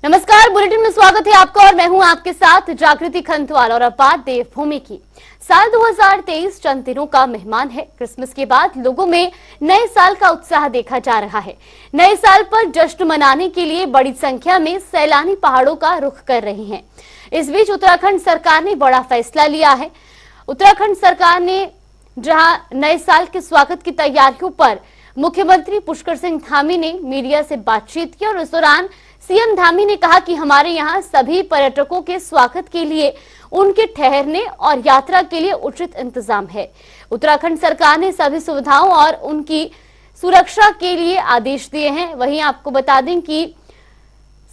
नमस्कार, बुलेटिन में स्वागत है आपका और मैं हूं आपके साथ जागृति खंतवाल। और अब बात देवभूमि की। साल 2023 चंद दिनों का मेहमान है। क्रिसमस के बाद लोगों में नए साल का उत्साह देखा जा रहा है। नए साल पर जश्न मनाने के लिए बड़ी संख्या में सैलानी पहाड़ों का रुख कर रहे हैं। इस बीच उत्तराखंड सरकार ने बड़ा फैसला लिया है। उत्तराखंड सरकार ने जहां नए साल के स्वागत की तैयारियों पर मुख्यमंत्री पुष्कर सिंह धामी ने मीडिया से बातचीत की और इस दौरान सीएम धामी ने कहा कि हमारे यहाँ सभी पर्यटकों के स्वागत के लिए उनके ठहरने और यात्रा के लिए उचित इंतजाम है। उत्तराखंड सरकार ने सभी सुविधाओं और उनकी सुरक्षा के लिए आदेश दिए हैं। वहीं आपको बता दें कि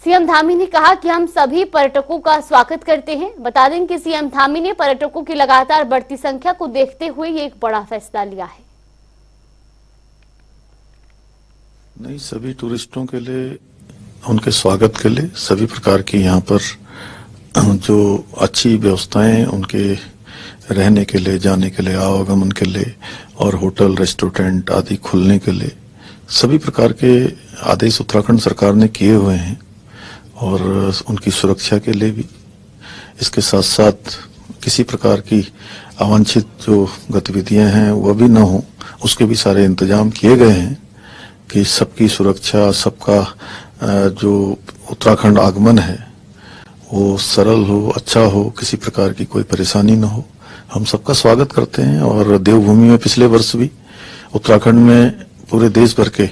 सीएम धामी ने कहा कि हम सभी पर्यटकों का स्वागत करते हैं। बता दें कि सीएम धामी ने पर्यटकों की लगातार बढ़ती संख्या को देखते हुए ये एक बड़ा फैसला लिया है। नहीं, सभी टूरिस्टों के लिए, उनके स्वागत के लिए सभी प्रकार की यहाँ पर जो अच्छी व्यवस्थाएं, उनके रहने के लिए, जाने के लिए, आवागमन के लिए और होटल, रेस्टोरेंट आदि खुलने के लिए सभी प्रकार के आदेश उत्तराखंड सरकार ने किए हुए हैं और उनकी सुरक्षा के लिए भी। इसके साथ साथ किसी प्रकार की अवांछित जो गतिविधियां हैं वह भी न हो, उसके भी सारे इंतजाम किए गए हैं कि सबकी सुरक्षा, सबका जो उत्तराखंड आगमन है वो सरल हो, अच्छा हो, किसी प्रकार की कोई परेशानी न हो। हम सबका स्वागत करते हैं। और देवभूमि में पिछले वर्ष भी उत्तराखंड में पूरे देश भर के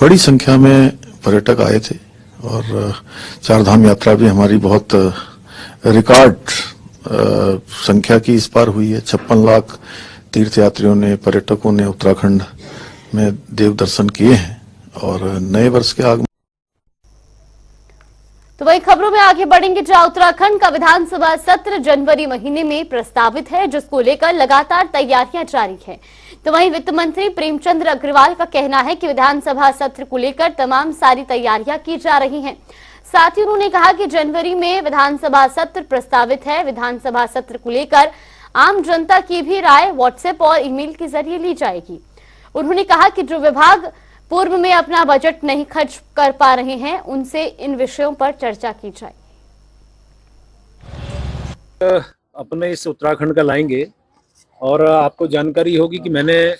बड़ी संख्या में पर्यटक आए थे और चार धाम यात्रा भी हमारी बहुत रिकॉर्ड संख्या की इस बार हुई है। 56 लाख तीर्थयात्रियों ने, पर्यटकों ने उत्तराखंड में देव दर्शन किए हैं और नए वर्ष के आगमन। तो वही खबरों में आगे बढ़ेंगे जहां उत्तराखंड का विधानसभा सत्र जनवरी महीने में प्रस्तावित है, जिसको लेकर लगातार तैयारियां जारी है। तो वहीं वित्त मंत्री प्रेमचंद अग्रवाल का कहना है कि विधानसभा सत्र को लेकर तमाम सारी तैयारियां की जा रही हैं। साथ ही उन्होंने कहा कि जनवरी में विधानसभा सत्र प्रस्तावित है। विधानसभा सत्र को लेकर आम जनता की भी राय व्हाट्सएप और ईमेल के जरिए ली जाएगी। उन्होंने कहा कि जो विभाग पूर्व में अपना बजट नहीं खर्च कर पा रहे हैं, उनसे इन विषयों पर चर्चा की जाए। अपने इस उत्तराखंड का लाएंगे और आपको जानकारी होगी कि मैंने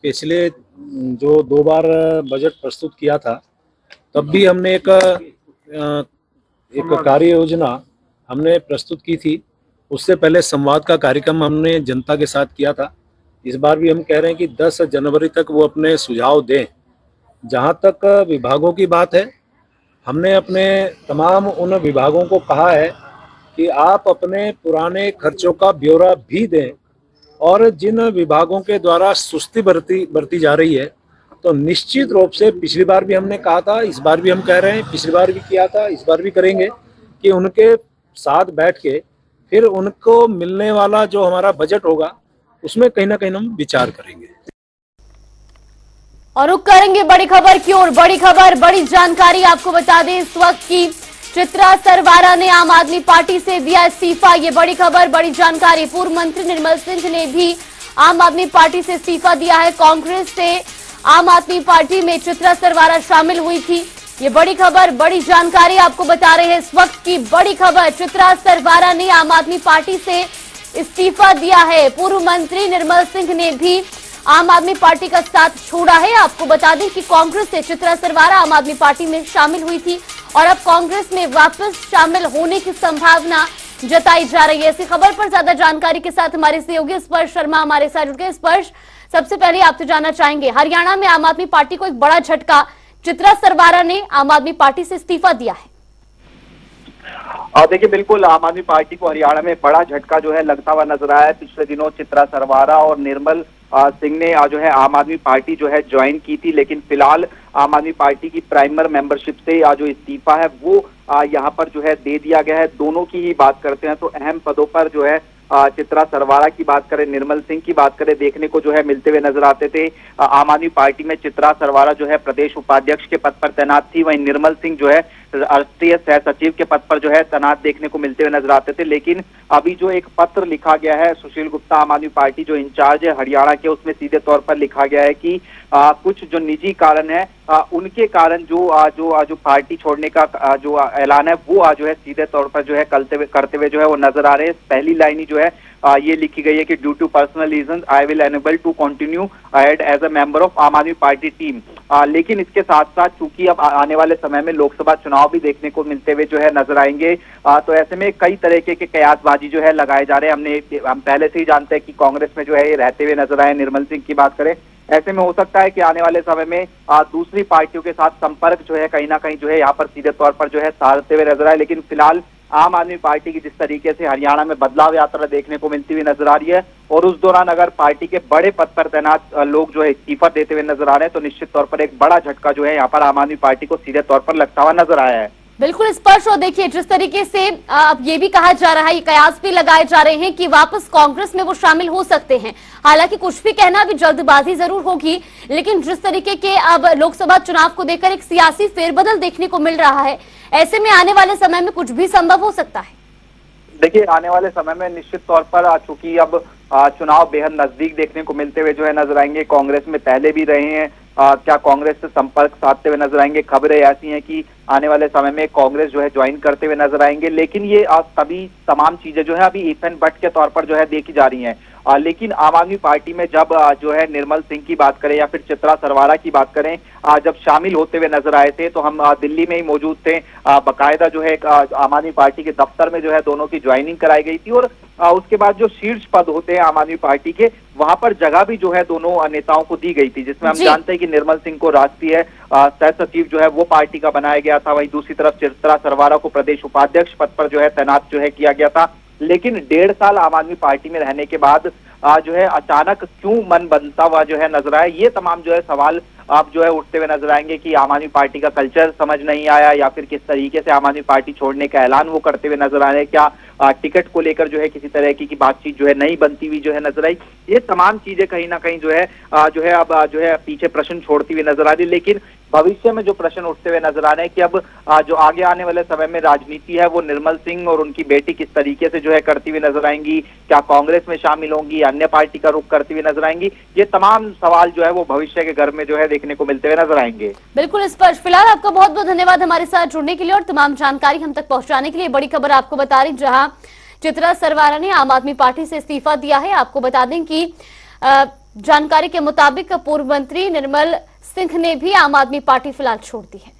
पिछले जो 2 बार बजट प्रस्तुत किया था, तब भी हमने एक कार्य योजना हमने प्रस्तुत की थी। उससे पहले संवाद का कार्यक्रम हमने जनता के साथ किया था। इस बार भी हम कह रहे हैं कि 10 जनवरी तक वो अपने सुझाव दें। जहां तक विभागों की बात है, हमने अपने तमाम उन विभागों को कहा है कि आप अपने पुराने खर्चों का ब्यौरा भी दें और जिन विभागों के द्वारा सुस्ती बरती जा रही है, तो निश्चित रूप से पिछली बार भी हमने कहा था, इस बार भी हम कह रहे हैं, पिछली बार भी किया था, इस बार भी करेंगे कि उनके साथ बैठ के फिर उनको मिलने वाला जो हमारा बजट होगा उसमें कहीं ना कहीं हम विचार करेंगे। और रुक करेंगे बड़ी खबर की ओर। बड़ी खबर, बड़ी जानकारी आपको बता दें इस वक्त की चित्रा सरवारा ने आम आदमी पार्टी से दिया इस्तीफा। ये बड़ी खबर, बड़ी जानकारी। पूर्व मंत्री निर्मल सिंह ने भी आम आदमी पार्टी से इस्तीफा दिया है। कांग्रेस से आम आदमी पार्टी में चित्रा सरवारा शामिल हुई थी। ये बड़ी खबर, बड़ी जानकारी आपको बता रहे हैं इस वक्त की बड़ी खबर। चित्रा सरवारा ने आम आदमी पार्टी से इस्तीफा दिया है। पूर्व मंत्री निर्मल सिंह ने भी आम आदमी पार्टी का साथ छोड़ा है। आपको बता दें कि कांग्रेस से चित्रा सरवारा आम आदमी पार्टी में शामिल हुई थी और अब कांग्रेस में वापस शामिल होने की संभावना जताई जा रही है। इसी खबर पर ज्यादा जानकारी के साथ हमारे सहयोगी स्पर्श शर्मा हमारे साथ जुड़ गए। स्पर्श, सबसे पहले आपसे जानना चाहेंगे, हरियाणा में आम आदमी पार्टी को एक बड़ा झटका, चित्रा सरवारा ने आम आदमी पार्टी से इस्तीफा दिया है। देखिए, बिल्कुल आम आदमी पार्टी को हरियाणा में बड़ा झटका जो है लगता हुआ नजर आया है। पिछले दिनों चित्रा सरवारा और निर्मल सिंह ने जो है आम आदमी पार्टी जो है ज्वाइन की थी, लेकिन फिलहाल आम आदमी पार्टी की प्राइमर मेंबरशिप से जो इस्तीफा है वो यहाँ पर जो है दे दिया गया है। दोनों की ही बात करते हैं तो अहम पदों पर जो है चित्रा सरवारा की बात करें, निर्मल सिंह की बात करें, देखने को जो है मिलते हुए नजर आते थे। आम आदमी पार्टी में चित्रा सरवारा जो है प्रदेश उपाध्यक्ष के पद पर तैनात थी, वहीं निर्मल सिंह जो है राष्ट्रीय सह सचिव के पद पर जो है तैनात देखने को मिलते हुए नजर आते थे। लेकिन अभी जो एक पत्र लिखा गया है सुशील गुप्ता आम आदमी पार्टी जो इंचार्ज है हरियाणा के, उसमें सीधे तौर पर लिखा गया है कि कुछ जो निजी कारण है उनके कारण जो पार्टी छोड़ने का जो ऐलान है वो जो है सीधे तौर पर जो है करते हुए जो है वो नजर आ रहे हैं। पहली लाइन ही जो है ये लिखी गई है कि due to personal reason I will enable to continued as a member of Aam Aadmi party team. लेकिन इसके साथ साथ चूंकि अब आने वाले समय में लोकसभा चुनाव भी देखने को मिलते हुए जो है नजर आएंगे, तो ऐसे में कई तरह के कयासबाजी जो है लगाए जा रहे हैं। हम पहले से ही जानते हैं कि कांग्रेस में जो है ये रहते हुए नजर आए। निर्मल सिंह की बात करें, ऐसे में हो सकता है कि आने वाले समय में दूसरी पार्टियों के साथ संपर्क जो है कहीं ना कहीं जो है यहाँ पर सीधे तौर पर जो है साधते हुए नजर आए। लेकिन फिलहाल आम आदमी पार्टी की जिस तरीके से हरियाणा में बदलाव यात्रा देखने को मिलती हुई नजर आ रही है और उस दौरान अगर पार्टी के बड़े पद पर तैनात लोग जो है इस्तीफा देते हुए नजर आ रहे हैं, तो निश्चित तौर पर एक बड़ा झटका जो है यहाँ पर आम आदमी पार्टी को सीधे तौर पर लगता हुआ नजर आया है। बिल्कुल स्पष्ट। और देखिए जिस तरीके से अब ये भी कहा जा रहा है, ये कयास भी लगाए जा रहे हैं कि वापस कांग्रेस में वो शामिल हो सकते हैं। हालांकि कुछ भी कहना अभी जल्दबाजी जरूर होगी, लेकिन जिस तरीके के अब लोकसभा चुनाव को लेकर एक सियासी फेरबदल देखने को मिल रहा है, ऐसे में आने वाले समय में कुछ भी संभव हो सकता है। देखिए आने वाले समय में निश्चित तौर पर चूंकि अब चुनाव बेहद नजदीक देखने को मिलते हुए जो है नजर आएंगे। कांग्रेस में पहले भी रहे हैं, क्या कांग्रेस से संपर्क साधते हुए नजर आएंगे। खबरें ऐसी हैं कि आने वाले समय में कांग्रेस जो है ज्वाइन करते हुए नजर आएंगे। लेकिन ये सभी तमाम चीजें जो है अभी इफ एंड बट के तौर पर जो है देखी जा रही हैं। लेकिन आम आदमी पार्टी में जब जो है निर्मल सिंह की बात करें या फिर चित्रा सरवारा की बात करें, जब शामिल होते हुए नजर आए थे तो हम दिल्ली में ही मौजूद थे। बाकायदा जो है आम आदमी पार्टी के दफ्तर में जो है दोनों की ज्वाइनिंग कराई गई थी और उसके बाद जो शीर्ष पद होते हैं आम आदमी पार्टी के, वहां पर जगह भी जो है दोनों नेताओं को दी गई थी, जिसमें हम जानते हैं कि निर्मल सिंह को राष्ट्रीय सह सचिव जो है वो पार्टी का बनाया गया था। वहीं दूसरी तरफ चित्रा सरवारा को प्रदेश उपाध्यक्ष पद पर जो है तैनात जो है किया गया था। लेकिन 1.5 साल आम आदमी पार्टी में रहने के बाद जो है अचानक क्यों मन बनता हुआ जो है नजर आया, ये तमाम जो है सवाल आप जो है उठते हुए नजर आएंगे कि आम आदमी पार्टी का कल्चर समझ नहीं आया या फिर किस तरीके से आम आदमी पार्टी छोड़ने का ऐलान वो करते हुए नजर आ रहे हैं। क्या टिकट को लेकर जो है किसी तरह की बातचीत जो है नहीं बनती हुई जो है नजर आई। ये तमाम चीजें कहीं ना कहीं जो है अब जो है पीछे प्रश्न छोड़ती हुई नजर आ रही। लेकिन भविष्य में जो प्रश्न उठते हुए नजर आ रहे हैं कि अब जो आगे आने वाले समय में राजनीति है वो निर्मल सिंह और उनकी बेटी किस तरीके से जो है करती हुई नजर आएंगी, क्या कांग्रेस में शामिल होंगी, अन्य पार्टी का रुख करती हुई नजर आएंगी, ये तमाम सवाल जो है वो भविष्य के घर में जो है देखने को मिलते हुए नजर आएंगे। बिल्कुल स्पष्ट। फिलहाल आपका बहुत बहुत धन्यवाद हमारे साथ जुड़ने के लिए और तमाम जानकारी हम तक पहुंचाने के लिए। बड़ी खबर आपको बता रही, जहां चित्रा सरवारा ने आम आदमी पार्टी से इस्तीफा दिया है। आपको बता दें कि जानकारी के मुताबिक पूर्व मंत्री निर्मल सिंह ने भी आम आदमी पार्टी फिलहाल छोड़ दी है।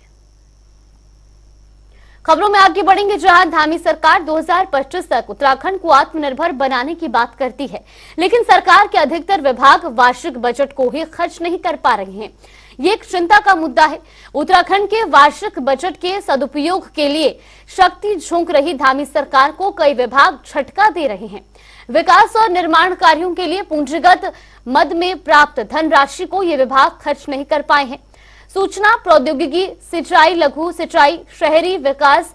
खबरों में आगे बढ़ेंगे, जहां धामी सरकार 2025 तक उत्तराखंड को आत्मनिर्भर बनाने की बात करती है, लेकिन सरकार के अधिकतर विभाग वार्षिक बजट को ही खर्च नहीं कर पा रहे हैं। ये एक चिंता का मुद्दा है। उत्तराखंड के वार्षिक बजट के सदुपयोग के लिए शक्ति झोंक रही धामी सरकार को कई विभाग झटका दे रहे हैं। विकास और निर्माण कार्यों के लिए पूंजीगत मद में प्राप्त धनराशि को ये विभाग खर्च नहीं कर पाए हैं। सूचना प्रौद्योगिकी, सिंचाई, लघु सिंचाई, शहरी विकास,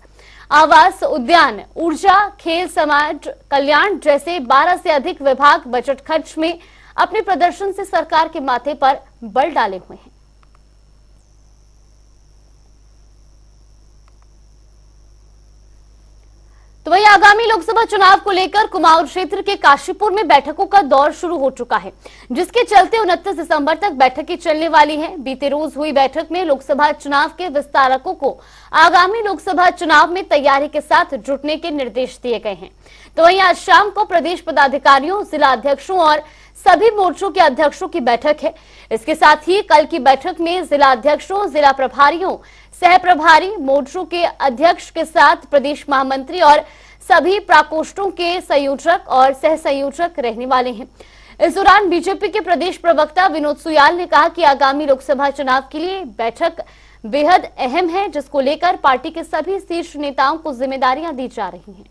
आवास, उद्यान, ऊर्जा, खेल, समाज कल्याण जैसे 12 से अधिक विभाग बजट खर्च में अपने प्रदर्शन से सरकार के माथे पर बल डाले हुए हैं। तो वही आगामी लोकसभा चुनाव को लेकर कुमाऊं क्षेत्र के काशीपुर में बैठकों का दौर शुरू हो चुका है, जिसके चलते 29 दिसंबर तक बैठकें चलने वाली हैं। बीते रोज हुई बैठक में लोकसभा चुनाव के विस्तारकों को आगामी लोकसभा चुनाव में तैयारी के साथ जुटने के निर्देश दिए गए हैं। तो वहीं आज शाम को प्रदेश पदाधिकारियों, जिला अध्यक्षों और सभी मोर्चों के अध्यक्षों की बैठक है। इसके साथ ही कल की बैठक में जिला अध्यक्षों, जिला प्रभारियों, सह प्रभारी, मोर्चों के अध्यक्ष के साथ प्रदेश महामंत्री और सभी प्रकोष्ठों के संयोजक और सह संयोजक रहने वाले हैं। इस दौरान बीजेपी के प्रदेश प्रवक्ता विनोद सुयाल ने कहा कि आगामी लोकसभा चुनाव के लिए बैठक बेहद अहम है, जिसको लेकर पार्टी के सभी शीर्ष नेताओं को जिम्मेदारियां दी जा रही हैं।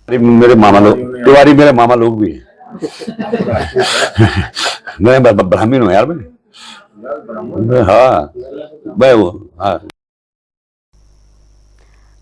मेरे मामा लोग, तिवारी मेरे मामा लोग भी हैं। मैं ब्राह्मण हूँ यार, मैं हाँ मैं वो हाँ।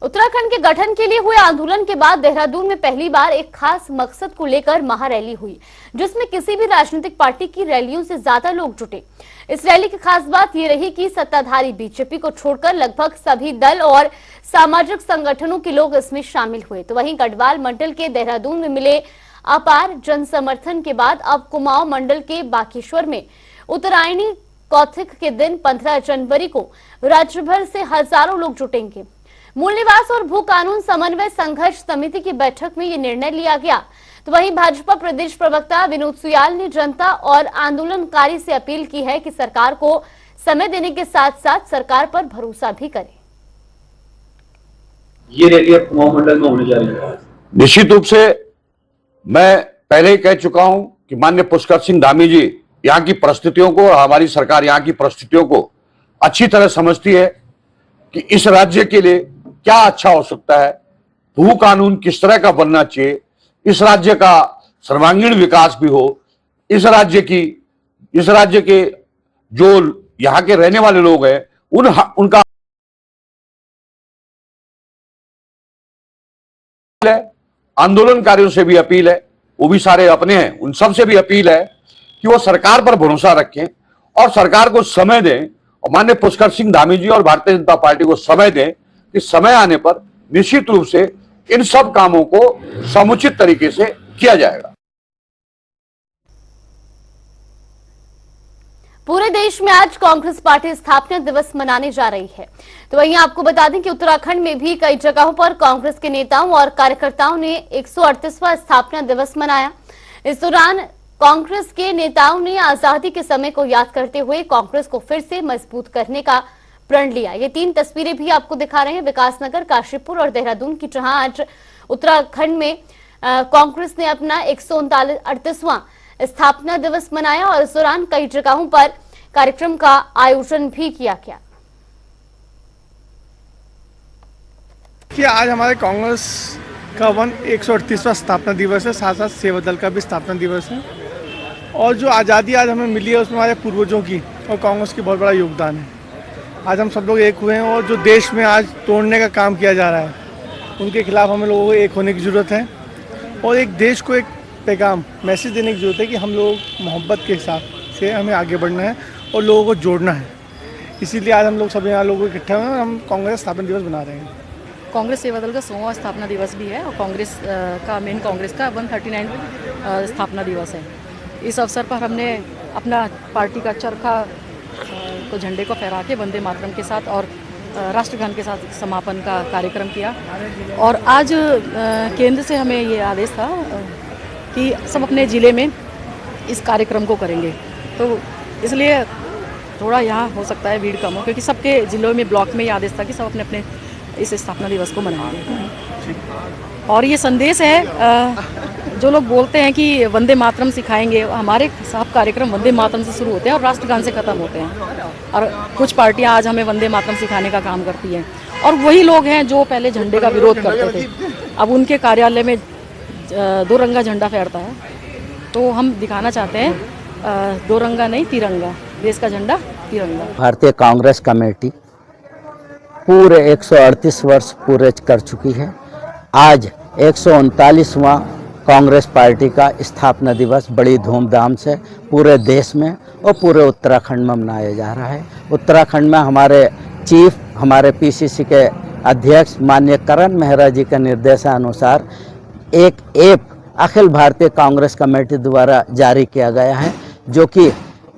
उत्तराखंड के गठन के लिए हुए आंदोलन के बाद देहरादून में पहली बार एक खास मकसद को लेकर महारैली हुई, जिसमें किसी भी राजनीतिक पार्टी की रैलियों से ज्यादा लोग जुटे। इस रैली की खास बात ये रही कि सत्ताधारी बीजेपी को छोड़कर लगभग सभी दल और सामाजिक संगठनों के लोग इसमें शामिल हुए। तो वहीं गढ़वाल मंडल के देहरादून में मिले अपार जन समर्थन के बाद अब कुमाऊं मंडल के बागेश्वर में उत्तरायणी कौथिक के दिन 15 जनवरी को राज्य भर से हजारों लोग जुटेंगे। मूल निवास और भू कानून समन्वय संघर्ष समिति की बैठक में ये निर्णय लिया गया। तो वहीं भाजपा प्रदेश प्रवक्ता विनोद सुयाल ने जनता और आंदोलनकारी से अपील की है कि सरकार को समय देने के साथ साथ सरकार पर भरोसा भी करे। ये रैली अब कुमाऊं मंडल में होने जा रही है। निश्चित रूप से मैं पहले ही कह चुका हूं कि माननीय पुष्कर सिंह धामी जी यहाँ की परिस्थितियों को और हमारी सरकार यहाँ की परिस्थितियों को अच्छी तरह समझती है कि इस राज्य के लिए क्या अच्छा हो सकता है, भू कानून किस तरह का बनना चाहिए, इस राज्य का सर्वांगीण विकास भी हो, इस राज्य के जो यहाँ के रहने वाले लोग हैं उनका आंदोलनकारियों से भी अपील है, वो भी सारे अपने हैं, उन सब से भी अपील है कि वो सरकार पर भरोसा रखें और सरकार को समय दें और माननीय पुष्कर सिंह धामी जी और भारतीय जनता पार्टी को समय दें कि समय आने पर निश्चित रूप से इन सब कामों को समुचित तरीके से किया जाएगा। पूरे देश में आज कांग्रेस पार्टी स्थापना दिवस मनाने जा रही है। तो वहीं आपको बता दें कि उत्तराखंड में भी कई जगहों पर कांग्रेस के नेताओं और कार्यकर्ताओं ने 138वां स्थापना दिवस मनाया। इस दौरान कांग्रेस के नेताओं ने आजादी के समय को याद करते हुए कांग्रेस को फिर से मजबूत करने का प्रण लिया। ये 3 तस्वीरें भी आपको दिखा रहे हैं विकासनगर, काशीपुर और देहरादून की, जहां आज उत्तराखंड में कांग्रेस ने अपना 138वां स्थापना दिवस मनाया और इस दौरान कई जगहों पर कार्यक्रम का आयोजन भी किया गया। कि आज हमारे कांग्रेस का 138वां स्थापना दिवस है, साथ साथ सेवा दल का भी स्थापना दिवस है। और जो आज़ादी आज हमें मिली है उसमें हमारे पूर्वजों की और कांग्रेस की बहुत बड़ा योगदान है। आज हम सब लोग एक हुए हैं और जो देश में आज तोड़ने का काम किया जा रहा है उनके खिलाफ हमें लोगों को एक होने की ज़रूरत है और एक देश को एक पैगाम मैसेज देने की ज़रूरत है कि हम लोग मोहब्बत के हिसाब से हमें आगे बढ़ना है और लोगों को जोड़ना है। इसीलिए आज हम लोग सब यहाँ लोग इकट्ठे हुए हैं और हम कांग्रेस स्थापना दिवस बना रहे हैं। कांग्रेस सेवा दल का 100वां स्थापना दिवस भी है और कांग्रेस का 139 स्थापना दिवस है। इस अवसर पर हमने अपना पार्टी का चरखा को झंडे को फहरा के वंदे मातरम के साथ और राष्ट्रगान के साथ समापन का कार्यक्रम किया। और आज केंद्र से हमें ये आदेश था कि सब अपने ज़िले में इस कार्यक्रम को करेंगे, तो इसलिए थोड़ा यहाँ हो सकता है भीड़ कम हो, क्योंकि सबके ज़िलों में ब्लॉक में ये आदेश था कि सब अपने अपने इस स्थापना दिवस को मनाएंगे। और ये संदेश है, जो लोग बोलते हैं कि वंदे मातरम सिखाएंगे, हमारे सब कार्यक्रम वंदे मातरम से शुरू होते हैं और राष्ट्रगान से ख़त्म होते हैं। और कुछ पार्टियां आज हमें वंदे मातरम सिखाने का काम करती हैं और वही लोग हैं जो पहले झंडे का विरोध करते थे, अब उनके कार्यालय में 2 रंगा झंडा फहरता है। तो हम दिखाना चाहते हैं 2 रंगा नहीं, तिरंगा, देश का झंडा तिरंगा। भारतीय कांग्रेस कमेटी पूरे 138 वर्ष पूरे कर चुकी है। आज 139वां कांग्रेस पार्टी का स्थापना दिवस बड़ी धूमधाम से पूरे देश में और पूरे उत्तराखंड में मनाया जा रहा है। उत्तराखंड में हमारे चीफ, हमारे पीसीसी के अध्यक्ष माननीय करण मेहरा जी के निर्देशानुसार एक ऐप अखिल भारतीय कांग्रेस कमेटी द्वारा जारी किया गया है, जो कि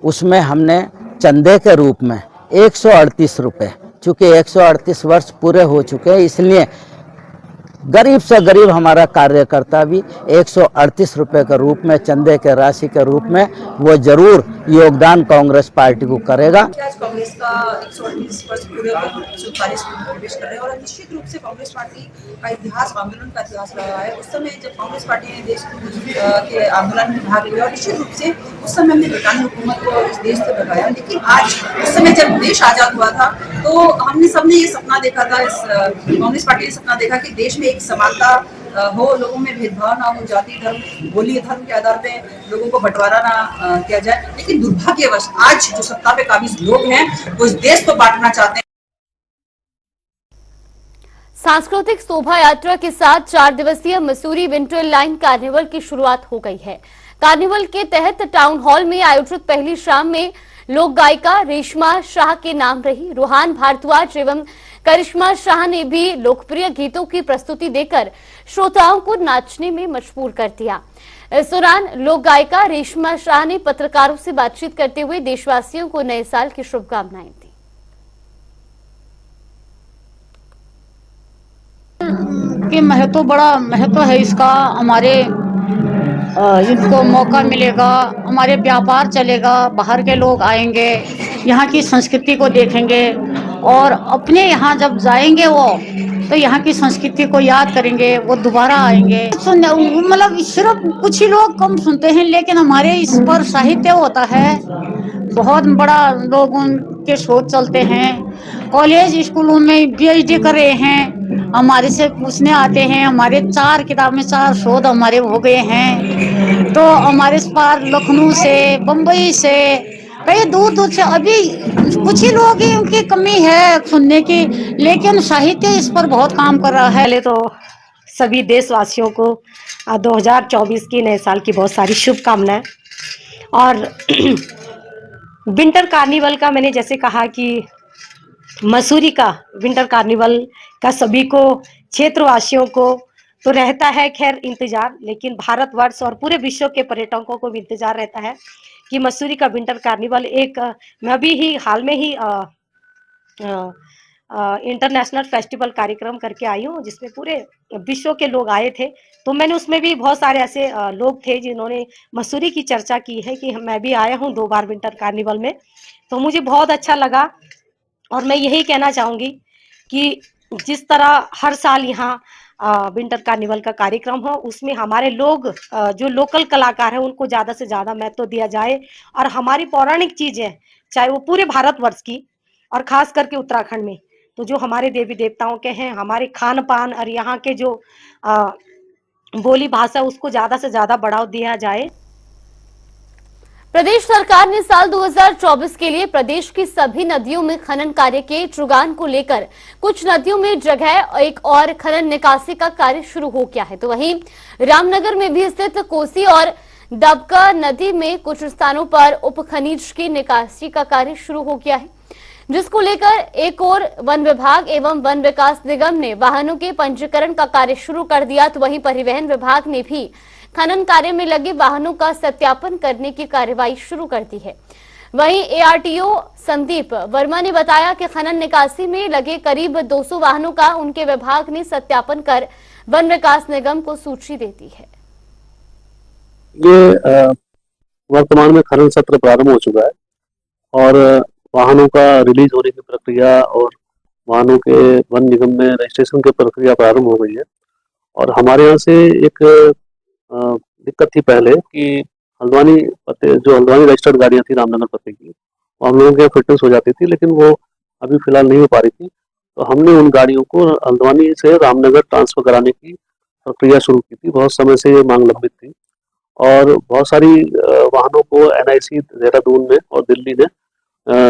उसमें हमने चंदे के रूप में 138 रुपये, चूँकि 138 वर्ष पूरे हो चुके हैं, इसलिए गरीब से गरीब हमारा कार्यकर्ता भी 138 रुपये के रूप में, चंदे के राशि के रूप में वो जरूर योगदान कांग्रेस पार्टी को करेगा। आज कांग्रेस का 138 वर्ष पूरे प्रवेश कर रहे हैं और निश्चित रूप से कांग्रेस पार्टी का इतिहास आंदोलन का इतिहास रहा है। उस समय जब कांग्रेस पार्टी ने देश के आंदोलन में भाग लिया और निश्चित रूप से उस समय हमने ब्रिटानी हुकूमत को इस देश से भगाया, लेकिन आज उस समय जब देश आजाद हुआ था तो हमने सबने ये सपना देखा था, इस कांग्रेस पार्टी ने सपना देखा कि देश में एक समानता हो, लोगों में भेदभाव ना हो, जाति धर्म बोली धर्म के आधार पे लोगों को बंटवारा ना किया जाए। लेकिन दुर्भाग्यवश आज जो सत्ता पे काबिज लोग हैं वो इस देश को बांटना चाहते हैं। सांस्कृतिक शोभा यात्रा के साथ 4 दिवसीय मसूरी विंटर लाइन कार्निवल की शुरुआत हो गई है। कार्निवल के तहत टाउन हॉल में आयोजित पहली शाम में लोक गायिका रेशमा शाह के नाम रही रूहान भारद्वाज एवं करिश्मा शाह ने भी लोकप्रिय गीतों की प्रस्तुति देकर श्रोताओं को नाचने में मजबूर कर दिया। इस दौरान लोक गायिका रेशमा शाह ने पत्रकारों से बातचीत करते हुए देशवासियों को नए साल की शुभकामनाएं दी। कि बड़ा महत्व है इसका। हमारे इनको मौका मिलेगा, हमारे व्यापार चलेगा, बाहर के लोग आएंगे, यहाँ की संस्कृति को देखेंगे और अपने यहाँ जब जाएंगे वो तो यहाँ की संस्कृति को याद करेंगे, वो दोबारा आएंगे। मतलब सिर्फ कुछ ही लोग कम सुनते हैं, लेकिन हमारे इस पर साहित्य होता है, बहुत बड़ा लोग उनके शोध चलते हैं। कॉलेज स्कूलों में PhD कर रहे हैं, हमारे से पूछने आते हैं। हमारे 4 किताब में 4 शोध हमारे हो गए हैं। तो हमारे पार लखनऊ से, बम्बई से, कई दूर दूर से, अभी कुछ ही लोग ही उनकी कमी है सुनने की, लेकिन साहित्य इस पर बहुत काम कर रहा है। पहले तो सभी देशवासियों को 2024 की नए साल की बहुत सारी शुभकामनाएं। और विंटर कार्निवल का मैंने जैसे कहा कि मसूरी का विंटर कार्निवल का सभी को, क्षेत्रवासियों को तो रहता है खैर इंतजार, लेकिन भारतवर्ष और पूरे विश्व के पर्यटकों को भी इंतजार रहता है कि मसूरी का विंटर कार्निवल एक, मैं अभी ही हाल में ही इंटरनेशनल फेस्टिवल कार्यक्रम करके आई हूँ जिसमें पूरे विश्व के लोग आए थे। तो मैंने उसमें भी बहुत सारे ऐसे लोग थे जिन्होंने मसूरी की चर्चा की है कि मैं भी आया हूँ 2 बार विंटर कार्निवल में, तो मुझे बहुत अच्छा लगा। और मैं यही कहना चाहूँगी कि जिस तरह हर साल यहाँ विंटर कार्निवल का कार्यक्रम हो, उसमें हमारे लोग जो लोकल कलाकार हैं उनको ज़्यादा से ज़्यादा महत्व दिया जाए और हमारी पौराणिक चीज़ें, चाहे वो पूरे भारतवर्ष की और ख़ास करके उत्तराखंड में तो जो हमारे देवी देवताओं के हैं, हमारे खान पान और यहाँ के जो बोली भाषा, उसको ज़्यादा से ज़्यादा बढ़ावा दिया जाए। प्रदेश सरकार ने साल 2024 के लिए प्रदेश की सभी नदियों में खनन कार्य के चुगान को लेकर कुछ नदियों में जगह एक और खनन निकासी का कार्य शुरू हो गया है। तो वहीं रामनगर में भी स्थित कोसी और दबका नदी में कुछ स्थानों पर उप खनिज की निकासी का कार्य शुरू हो गया है, जिसको लेकर एक और वन विभाग एवं वन विकास निगम ने वाहनों के पंजीकरण का कार्य शुरू कर दिया। तो वहीं परिवहन विभाग ने भी खनन कार्य में लगे वाहनों का सत्यापन करने की कार्यवाही शुरू कर दी है। वहीं ARTO संदीप वर्मा ने बताया कि खनन निकासी में लगे करीब 200 वाहनों का उनके विभाग ने सत्यापन कर वन विकास निगम को सूची दे दी है। ये वर्तमान में खनन सत्र प्रारंभ हो चुका है और वाहनों का रिलीज होने की प्रक्रिया और वाहनों के वन निगम में रजिस्ट्रेशन की प्रक्रिया प्रारंभ हो गई है। और हमारे यहाँ से एक दिक्कत थी पहले कि हल्द्वानी रजिस्टर्ड गाड़ियाँ थी रामनगर पते की, और हम लोगों की फिटनेस हो जाती थी, लेकिन वो अभी फिलहाल नहीं हो पा रही थी। तो हमने उन गाड़ियों को हल्द्वानी से रामनगर ट्रांसफर कराने की प्रक्रिया शुरू की थी। बहुत समय से ये मांग लंबित थी और बहुत सारी वाहनों को NIC देहरादून में और दिल्ली ने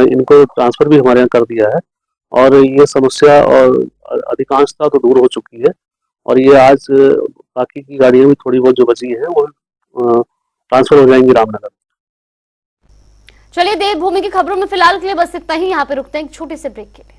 इनको ट्रांसफर भी हमारे यहाँ कर दिया है और ये समस्या और अधिकांशता तो दूर हो चुकी है। और ये आज बाकी की गाड़ियां भी थोड़ी बहुत जो बची हैं वो ट्रांसफर हो जाएंगी रामनगर। चलिए देवभूमि की खबरों में फिलहाल के लिए बस इतना ही। यहाँ पे रुकते हैं एक छोटे से ब्रेक के लिए।